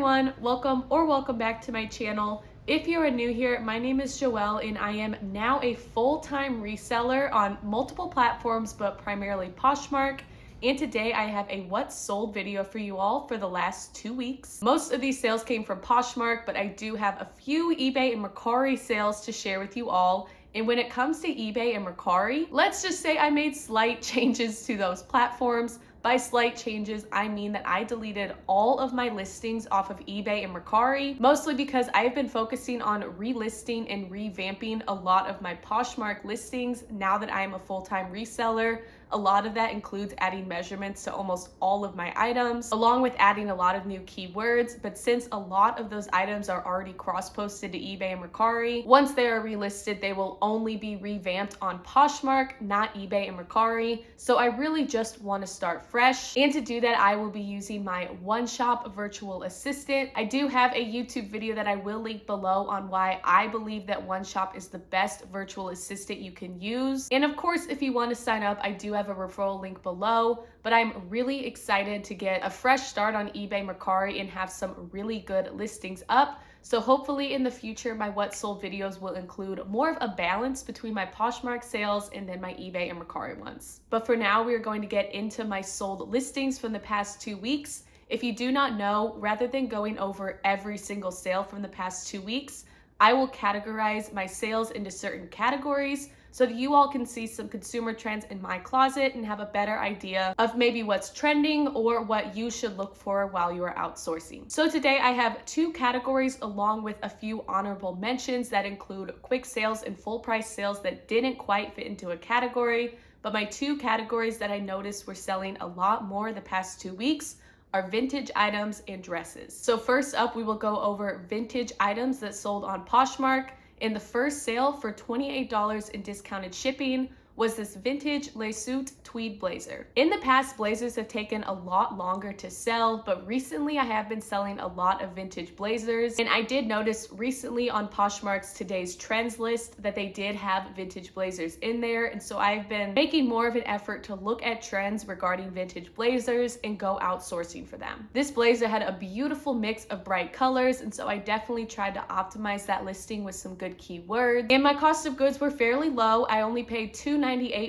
everyone, welcome back to my channel. If you are new here, my name is Joelle and I am now a full-time reseller on multiple platforms, but primarily Poshmark. And today I have a what's sold video for you all for the last 2 weeks. Most of these sales came from Poshmark, but I do have a few eBay and Mercari sales to share with you all. And when it comes to eBay and Mercari, let's just say I made slight changes to those platforms. By slight changes, I mean that I deleted all of my listings off of eBay and Mercari, mostly because I've been focusing on relisting and revamping a lot of my Poshmark listings now that I am a full-time reseller. A lot of that includes adding measurements to almost all of my items, along with adding a lot of new keywords. But since a lot of those items are already cross-posted to eBay and Mercari, once they are relisted, they will only be revamped on Poshmark, not eBay and Mercari. So I really just want to start fresh. And to do that, I will be using my OneShop virtual assistant. I do have a YouTube video that I will link below on why I believe that OneShop is the best virtual assistant you can use. And of course, if you want to sign up, I do have a referral link below, but I'm really excited to get a fresh start on eBay Mercari and have some really good listings up. So hopefully in the future, my what sold videos will include more of a balance between my Poshmark sales and then my eBay and Mercari ones. But for now, we are going to get into my sold listings from the past 2 weeks. If you do not know, rather than going over every single sale from the past 2 weeks, I will categorize my sales into certain categories so that you all can see some consumer trends in my closet and have a better idea of maybe what's trending or what you should look for while you are outsourcing. So today I have 2 categories along with a few honorable mentions that include quick sales and full price sales that didn't quite fit into a category, but my 2 categories that I noticed were selling a lot more the past 2 weeks are vintage items and dresses. So first up, we will go over vintage items that sold on Poshmark. In the first sale for $28 in discounted shipping was this vintage Le Suit tweed blazer. In the past, blazers have taken a lot longer to sell, but recently I have been selling a lot of vintage blazers. And I did notice recently on Poshmark's today's trends list that they did have vintage blazers in there. And so I've been making more of an effort to look at trends regarding vintage blazers and go outsourcing for them. This blazer had a beautiful mix of bright colors, and so I definitely tried to optimize that listing with some good keywords. And my cost of goods were fairly low. I only paid $2.98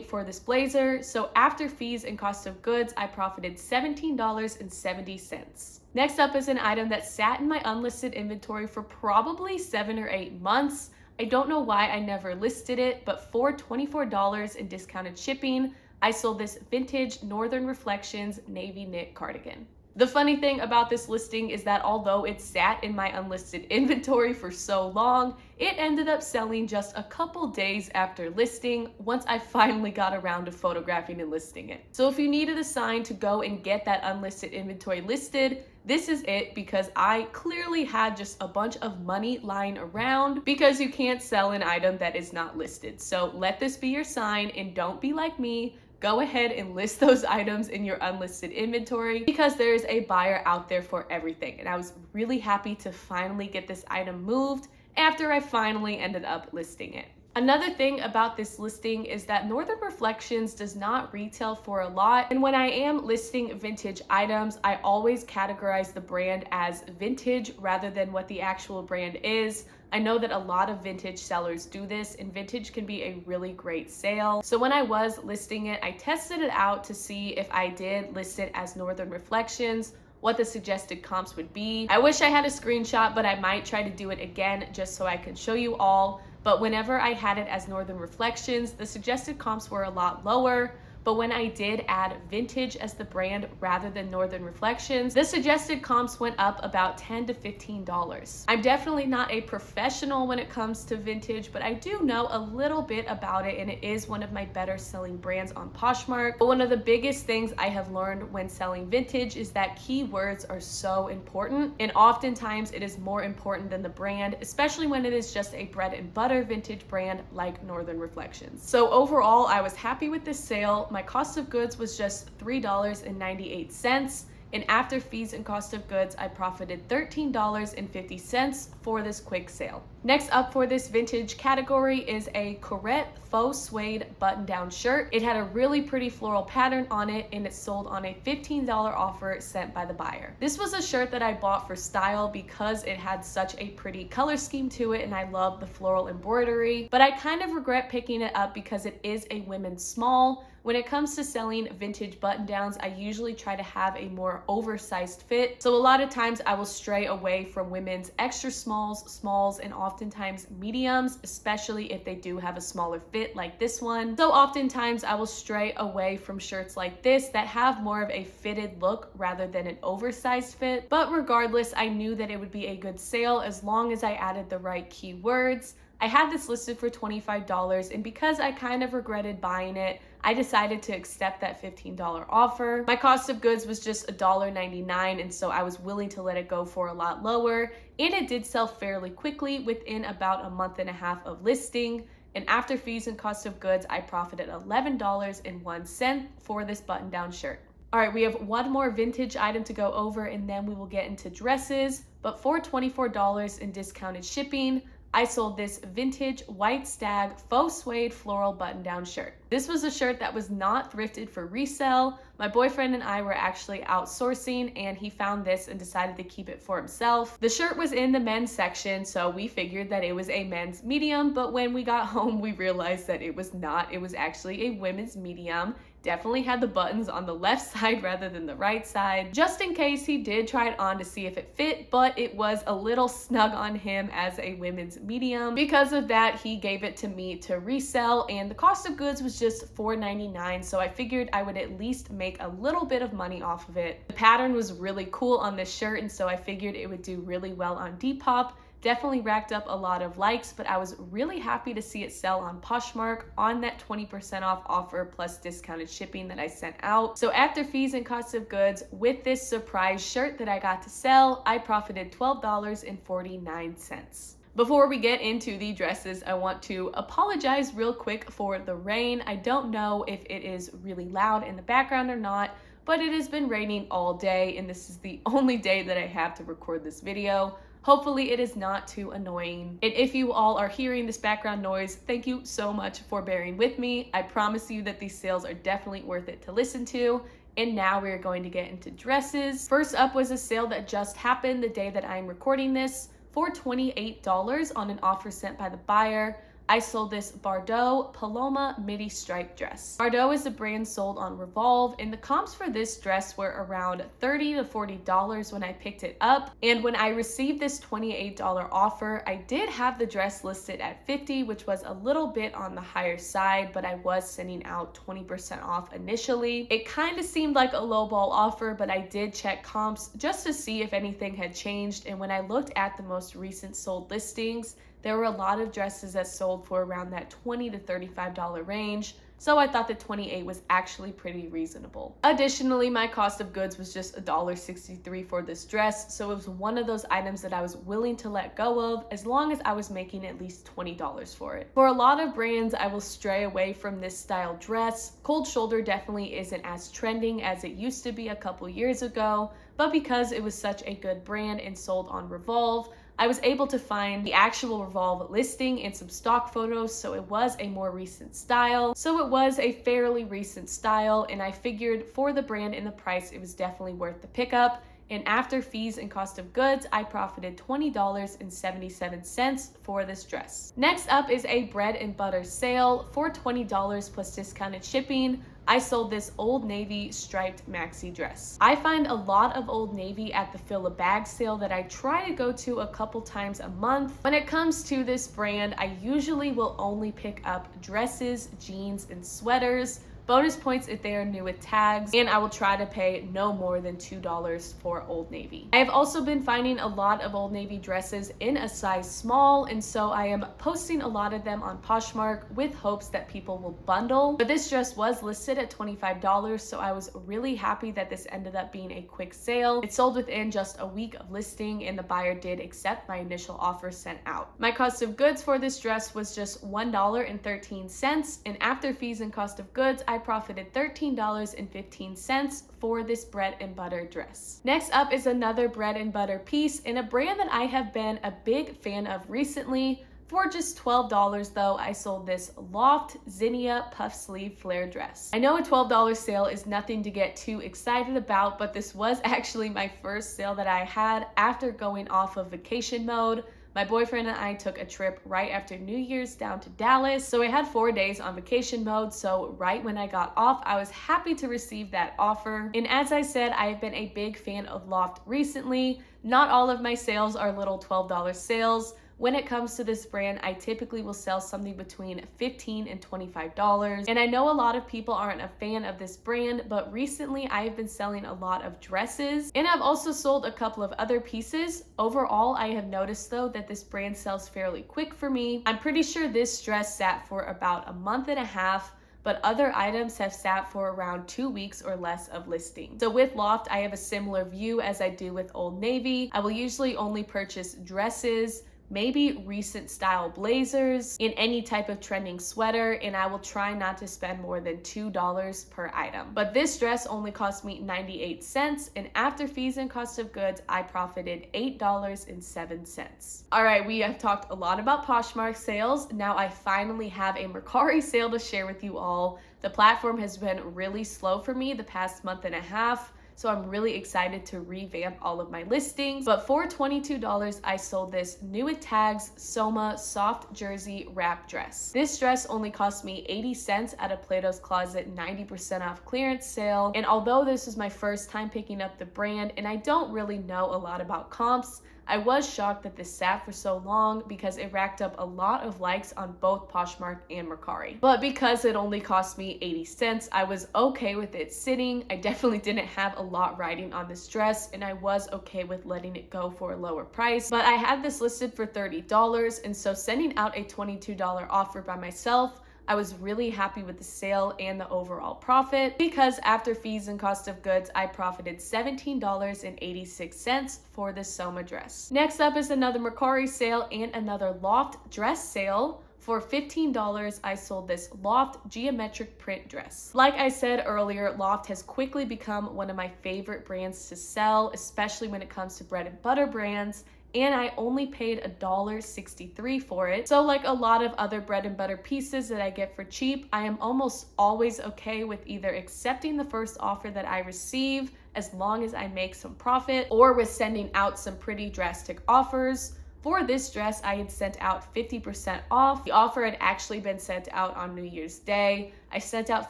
for this blazer, so after fees and cost of goods, I profited $17.70. Next up is an item that sat in my unlisted inventory for probably 7 or 8 months. I don't know why I never listed it, but for $24 in discounted shipping, I sold this vintage Northern Reflections navy knit cardigan. The funny thing about this listing is that although it sat in my unlisted inventory for so long, it ended up selling just a couple days after listing once I finally got around to photographing and listing it. So if you needed a sign to go and get that unlisted inventory listed, this is it, because I clearly had just a bunch of money lying around because you can't sell an item that is not listed. So let this be your sign and don't be like me. Go ahead and list those items in your unlisted inventory because there is a buyer out there for everything. And I was really happy to finally get this item moved after I finally ended up listing it. Another thing about this listing is that Northern Reflections does not retail for a lot. And when I am listing vintage items, I always categorize the brand as vintage rather than what the actual brand is. I know that a lot of vintage sellers do this, and vintage can be a really great sale. So when I was listing it, I tested it out to see if I did list it as Northern Reflections, what the suggested comps would be. I wish I had a screenshot, but I might try to do it again just so I can show you all. But whenever I had it as Northern Reflections, the suggested comps were a lot lower. But when I did add vintage as the brand rather than Northern Reflections, the suggested comps went up about $10 to $15. I'm definitely not a professional when it comes to vintage, but I do know a little bit about it, and it is one of my better selling brands on Poshmark. But one of the biggest things I have learned when selling vintage is that keywords are so important, and oftentimes it is more important than the brand, especially when it is just a bread and butter vintage brand like Northern Reflections. So overall, I was happy with this sale. My cost of goods was just $3.98. and after fees and cost of goods, I profited $13.50 for this quick sale. Next up for this vintage category is a Corette faux suede button-down shirt. It had a really pretty floral pattern on it, and it sold on a $15 offer sent by the buyer. This was a shirt that I bought for style because it had such a pretty color scheme to it, and I love the floral embroidery, but I kind of regret picking it up because it is a women's small. When it comes to selling vintage button-downs, I usually try to have a more oversized fit. So a lot of times I will stray away from women's extra smalls, and oftentimes mediums, especially if they do have a smaller fit like this one. So oftentimes I will stray away from shirts like this that have more of a fitted look rather than an oversized fit. But regardless, I knew that it would be a good sale as long as I added the right keywords. I had this listed for $25, and because I kind of regretted buying it, I decided to accept that $15 offer. My cost of goods was just $1.99, and so I was willing to let it go for a lot lower, and it did sell fairly quickly within about a month and a half of listing. And after fees and cost of goods, I profited $11.01 for this button-down shirt. All right, we have one more vintage item to go over, and then we will get into dresses. But for $24 in discounted shipping, I sold this vintage white stag faux suede floral button-down shirt. This was a shirt that was not thrifted for resale. My boyfriend and I were actually outsourcing, and he found this and decided to keep it for himself. The shirt was in the men's section, so we figured that it was a men's medium, but when we got home, we realized that it was not. It was actually a women's medium. Definitely had the buttons on the left side rather than the right side, just in case he did try it on to see if it fit, but it was a little snug on him as a women's medium. Because of that, he gave it to me to resell, and the cost of goods was just $4.99, so I figured I would at least make a little bit of money off of it. The pattern was really cool on this shirt, and so I figured it would do really well on Depop. Definitely racked up a lot of likes, but I was really happy to see it sell on Poshmark on that 20% off offer plus discounted shipping that I sent out. So after fees and cost of goods, with this surprise shirt that I got to sell, I profited $12.49. Before we get into the dresses, I want to apologize real quick for the rain. I don't know if it is really loud in the background or not, but it has been raining all day, and this is the only day that I have to record this video. Hopefully it is not too annoying. And if you all are hearing this background noise, thank you so much for bearing with me. I promise you that these sales are definitely worth it to listen to. And now we're going to get into dresses. First up was a sale that just happened the day that I'm recording this for $28 on an offer sent by the buyer. I sold this Bordeaux Paloma midi stripe dress. Bordeaux is a brand sold on Revolve, and the comps for this dress were around $30 to $40 when I picked it up. And when I received this $28 offer, I did have the dress listed at $50, which was a little bit on the higher side, but I was sending out 20% off initially. It kind of seemed like a lowball offer, but I did check comps just to see if anything had changed. And when I looked at the most recent sold listings, there were a lot of dresses that sold for around that $20 to $35 range, so I thought that $28 was actually pretty reasonable. Additionally, my cost of goods was just $1.63 for this dress, so it was one of those items that I was willing to let go of as long as I was making at least $20 for it. For a lot of brands, I will stray away from this style dress. Cold shoulder definitely isn't as trending as it used to be a couple years ago, but because it was such a good brand and sold on Revolve, I was able to find the actual Revolve listing and some stock photos, so it was a more recent style. So it was a fairly recent style, and I figured for the brand and the price, it was definitely worth the pickup. And after fees and cost of goods, I profited $20.77 for this dress. Next up is a bread and butter sale for $20 plus discounted shipping. I sold this Old Navy striped maxi dress. I find a lot of Old Navy at the Fill a Bag sale that I try to go to a couple times a month. When it comes to this brand, I usually will only pick up dresses, jeans, and sweaters. Bonus points if they are new with tags, and I will try to pay no more than $2 for Old Navy. I have also been finding a lot of Old Navy dresses in a size small, and so I am posting a lot of them on Poshmark with hopes that people will bundle. But this dress was listed at $25, so I was really happy that this ended up being a quick sale. It sold within just a week of listing, and the buyer did accept my initial offer sent out. My cost of goods for this dress was just $1.13, and after fees and cost of goods, I I profited $13.15 for this bread and butter dress. Next up is another bread and butter piece in a brand that I have been a big fan of recently. For just $12 though, I sold this Loft Zinnia puff sleeve flare dress. I know a $12 sale is nothing to get too excited about, but this was actually my first sale that I had after going off of vacation mode. My boyfriend and I took a trip right after New Year's down to Dallas, so I had 4 days on vacation mode, so right when I got off, I was happy to receive that offer. And as I said, I have been a big fan of Loft recently. Not all of my sales are little $12 sales. When it comes to this brand, I typically will sell something between $15 and $25. And I know a lot of people aren't a fan of this brand, but recently I have been selling a lot of dresses and I've also sold a couple of other pieces. Overall, I have noticed though that this brand sells fairly quick for me. I'm pretty sure this dress sat for about a month and a half, but other items have sat for around 2 weeks or less of listing. So with Loft, I have a similar view as I do with Old Navy. I will usually only purchase dresses, maybe recent style blazers, in any type of trending sweater, and I will try not to spend more than $2 per item. But this dress only cost me 98 cents, and after fees and cost of goods, I profited $8.07. All right, we have talked a lot about Poshmark sales. Now I finally have a Mercari sale to share with you all. The platform has been really slow for me the past month and a half, so I'm really excited to revamp all of my listings. But for $22, I sold this New with Tags Soma soft jersey wrap dress. This dress only cost me 80 cents at a Plato's Closet 90% off clearance sale. And although this is my first time picking up the brand and I don't really know a lot about comps, I was shocked that this sat for so long because it racked up a lot of likes on both Poshmark and Mercari. But because it only cost me 80 cents, I was okay with it sitting. I definitely didn't have a lot riding on this dress and I was okay with letting it go for a lower price. But I had this listed for $30, and so sending out a $22 offer by myself, I was really happy with the sale and the overall profit because after fees and cost of goods, I profited $17.86 for this Soma dress. Next up is another Mercari sale and another Loft dress sale. For $15, I sold this Loft geometric print dress. Like I said earlier, Loft has quickly become one of my favorite brands to sell, especially when it comes to bread and butter brands. And I only paid $1.63 for it. So like a lot of other bread and butter pieces that I get for cheap, I am almost always okay with either accepting the first offer that I receive as long as I make some profit, or with sending out some pretty drastic offers. For this dress, I had sent out 50% off. The offer had actually been sent out on New Year's Day. I sent out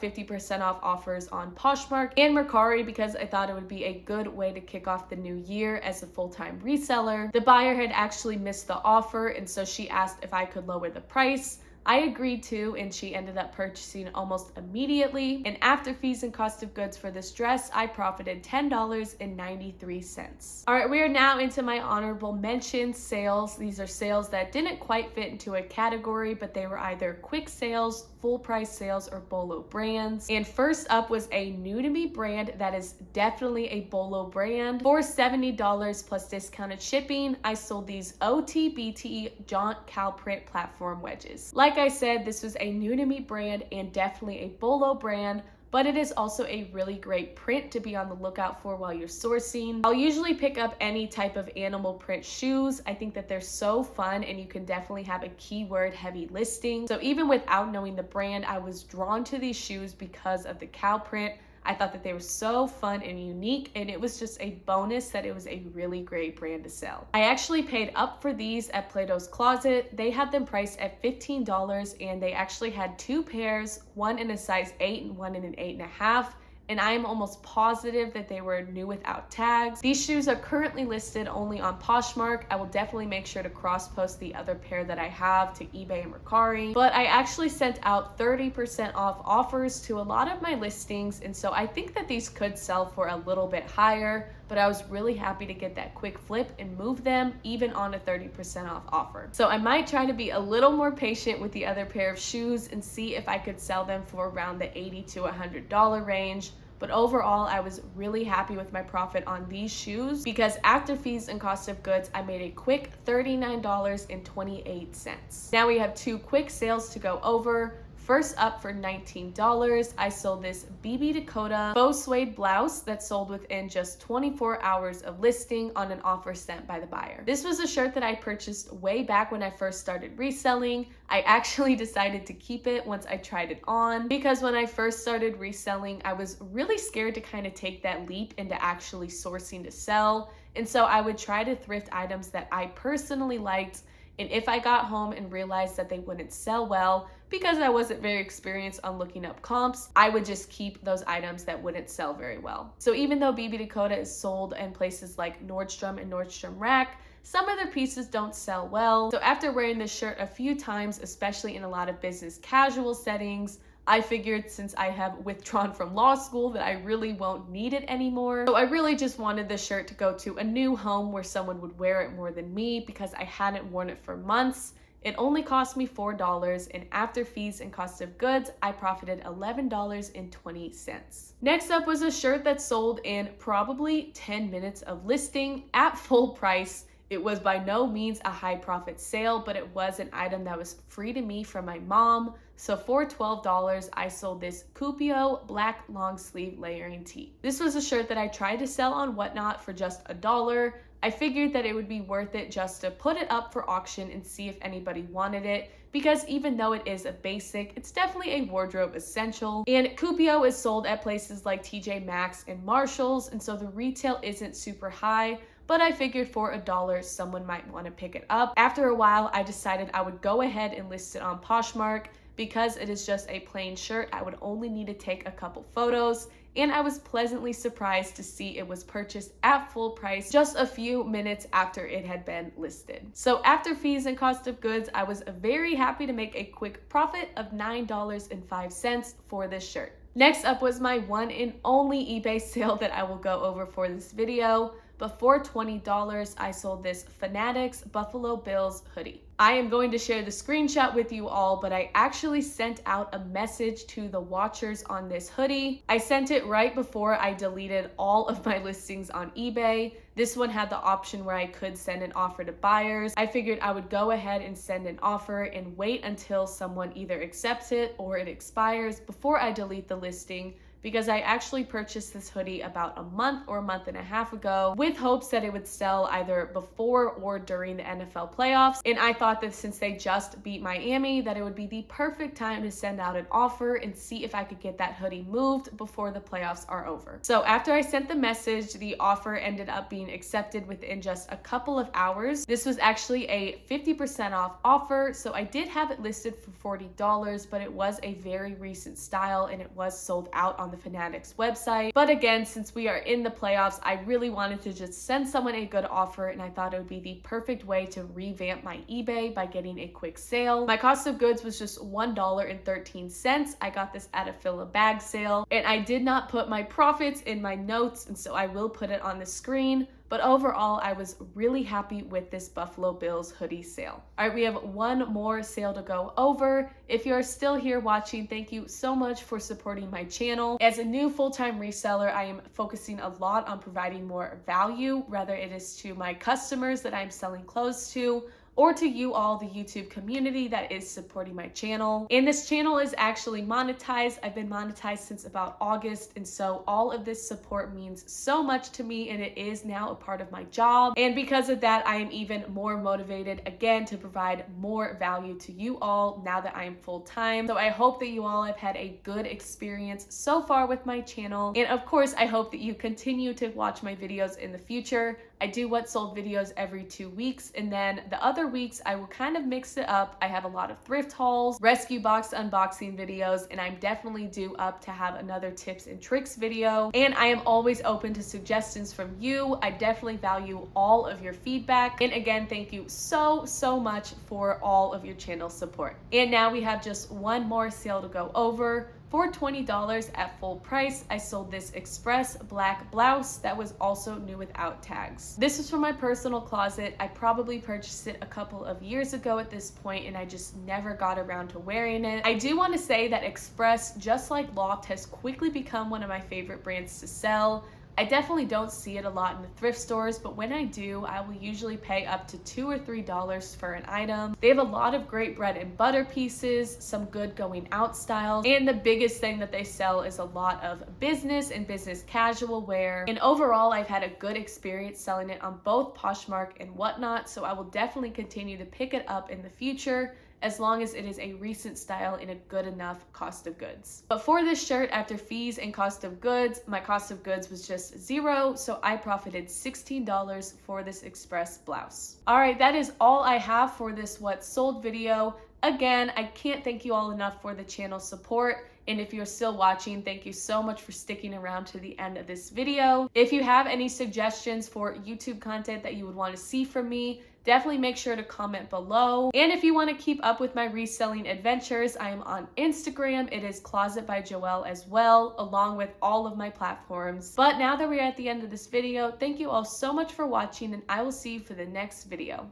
50% off offers on Poshmark and Mercari because I thought it would be a good way to kick off the new year as a full-time reseller. The buyer had actually missed the offer, and so she asked if I could lower the price. I agreed to, and she ended up purchasing almost immediately. And after fees and cost of goods for this dress, I profited $10.93. All right, we are now into my honorable mention sales. These are sales that didn't quite fit into a category, but they were either quick sales, full price sales, or Bolo brands. And first up was a new to me brand that is definitely a Bolo brand. For $70 plus discounted shipping, I sold these OTBT Jaunt cow print platform wedges. Like I said, this was a new to me brand and definitely a Bolo brand, but it is also a really great print to be on the lookout for while you're sourcing. I'll usually pick up any type of animal print shoes. I think that they're so fun and you can definitely have a keyword heavy listing. So even without knowing the brand, I was drawn to these shoes because of the cow print. I thought that they were so fun and unique, and it was just a bonus that it was a really great brand to sell. I actually paid up for these at Plato's Closet. They had them priced at $15, and they actually had 2 pairs, one in a size 8 and one in an 8.5. And I am almost positive that they were new without tags. These shoes are currently listed only on Poshmark. I will definitely make sure to cross-post the other pair that I have to eBay and Mercari. But I actually sent out 30% off offers to a lot of my listings, and so I think that these could sell for a little bit higher, but I was really happy to get that quick flip and move them even on a 30% off offer. So I might try to be a little more patient with the other pair of shoes and see if I could sell them for around the $80 to $100 range. But overall, I was really happy with my profit on these shoes because after fees and cost of goods, I made a quick $39.28. Now we have 2 quick sales to go over. First up, for $19, I sold this BB Dakota faux suede blouse that sold within just 24 hours of listing on an offer sent by the buyer. This was a shirt that I purchased way back when I first started reselling. I actually decided to keep it once I tried it on because when I first started reselling, I was really scared to kind of take that leap into actually sourcing to sell. And so I would try to thrift items that I personally liked. And if I got home and realized that they wouldn't sell well, because I wasn't very experienced on looking up comps, I would just keep those items that wouldn't sell very well. So even though BB Dakota is sold in places like Nordstrom and Nordstrom Rack, some of their pieces don't sell well. So after wearing this shirt a few times, especially in a lot of business casual settings, I figured since I have withdrawn from law school that I really won't need it anymore. So I really just wanted this shirt to go to a new home where someone would wear it more than me because I hadn't worn it for months. It only cost me $4, and after fees and cost of goods, I profited $11.20. Next up was a shirt that sold in probably 10 minutes of listing at full price. It was by no means a high profit sale, but it was an item that was free to me from my mom. So for $12, I sold this Cupio black long sleeve layering tee. This was a shirt that I tried to sell on Whatnot for just $1. I figured that it would be worth it just to put it up for auction and see if anybody wanted it, because even though it is a basic, it's definitely a wardrobe essential. And Cupio is sold at places like TJ Maxx and Marshalls, and so the retail isn't super high, but I figured for $1, someone might want to pick it up. After a while, I decided I would go ahead and list it on Poshmark. Because it is just a plain shirt, I would only need to take a couple photos, and I was pleasantly surprised to see it was purchased at full price just a few minutes after it had been listed. So after fees and cost of goods, I was very happy to make a quick profit of $9.05 for this shirt. Next up was my one and only eBay sale that I will go over for this video. But for $20, I sold this Fanatics Buffalo Bills hoodie. I am going to share the screenshot with you all, but I actually sent out a message to the watchers on this hoodie. I sent it right before I deleted all of my listings on eBay. This one had the option where I could send an offer to buyers. I figured I would go ahead and send an offer and wait until someone either accepts it or it expires before I delete the listing, because I actually purchased this hoodie about a month or a month and a half ago with hopes that it would sell either before or during the NFL playoffs. And I thought that since they just beat Miami, that it would be the perfect time to send out an offer and see if I could get that hoodie moved before the playoffs are over. So after I sent the message, the offer ended up being accepted within just a couple of hours. This was actually a 50% off offer, so I did have it listed for $40, but it was a very recent style and it was sold out on the Fanatics website. But again, since we are in the playoffs, I really wanted to just send someone a good offer, and I thought it would be the perfect way to revamp my eBay by getting a quick sale. My cost of goods was just $1.13. I got this at a fill a bag sale, and I did not put my profits in my notes, and so I will put it on the screen. But overall, I was really happy with this Buffalo Bills hoodie sale. All right, we have one more sale to go over. If you're still here watching, thank you so much for supporting my channel. As a new full-time reseller, I am focusing a lot on providing more value, whether it is to my customers that I'm selling clothes to, or to you all, the YouTube community that is supporting my channel. And this channel is actually monetized. I've been monetized since about August, and so all of this support means so much to me, and it is now a part of my job. And because of that, I am even more motivated again to provide more value to you all now that I am full-time. So I hope that you all have had a good experience so far with my channel. And of course, I hope that you continue to watch my videos in the future. I do What Sold videos every 2 weeks, and then the other weeks I will kind of mix it up. I have a lot of thrift hauls, rescue box unboxing videos, and I'm definitely due up to have another tips and tricks video. And I am always open to suggestions from you. I definitely value all of your feedback. And again, thank you so much for all of your channel support. And now we have just one more sale to go over. For $20 at full price, I sold this express black blouse that was also new without tags. This is from my personal closet. I probably purchased it a couple of years ago at this point, and I just never got around to wearing it. I do want to say that Express, just like Loft, has quickly become one of my favorite brands to sell. I definitely don't see it a lot in the thrift stores, but when I do, I will usually pay up to $2 or $3 for an item. They have a lot of great bread and butter pieces, some good going out styles, and the biggest thing that they sell is a lot of business and business casual wear. And overall, I've had a good experience selling it on both Poshmark and whatnot, so I will definitely continue to pick it up in the future as long as it is a recent style in a good enough cost of goods. But for this shirt, after fees and cost of goods, my cost of goods was just $0, so I profited $16 for this express blouse. All right, that is all I have for this what sold video. Again, I can't thank you all enough for the channel support. And if you're still watching, thank you so much for sticking around to the end of this video. If you have any suggestions for YouTube content that you would want to see from me, definitely make sure to comment below. And if you want to keep up with my reselling adventures, I am on Instagram. It is Closet by Joelle as well, along with all of my platforms. But now that we're at the end of this video, thank you all so much for watching, and I will see you for the next video.